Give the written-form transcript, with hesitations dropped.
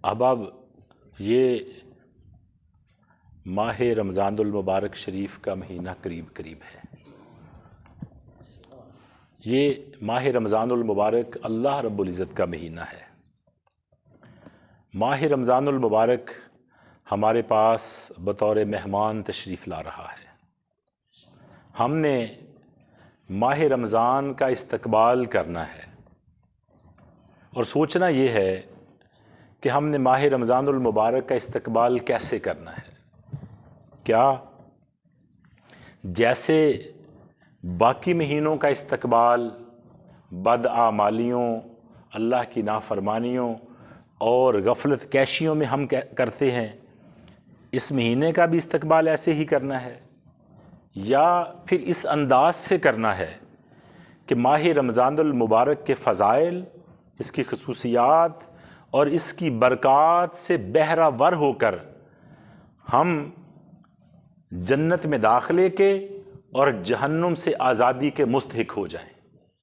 احباب، یہ ماہ رمضان المبارک شریف کا مہینہ قریب قریب ہے۔ یہ ماہ رمضان المبارک اللہ رب العزت کا مہینہ ہے۔ ماہ رمضان المبارک ہمارے پاس بطور مہمان تشریف لا رہا ہے۔ ہم نے ماہ رمضان کا استقبال کرنا ہے اور سوچنا یہ ہے کہ ہم نے ماہ رمضان المبارک کا استقبال کیسے کرنا ہے۔ کیا جیسے باقی مہینوں کا استقبال بداعمالیوں، اللہ کی نافرمانیوں اور غفلت کیشیوں میں ہم کرتے ہیں، اس مہینے کا بھی استقبال ایسے ہی کرنا ہے، یا پھر اس انداز سے کرنا ہے کہ ماہ رمضان المبارک کے فضائل، اس کی خصوصیات اور اس کی برکات سے بہرہ ور ہو کر ہم جنت میں داخلے کے اور جہنم سے آزادی کے مستحق ہو جائیں۔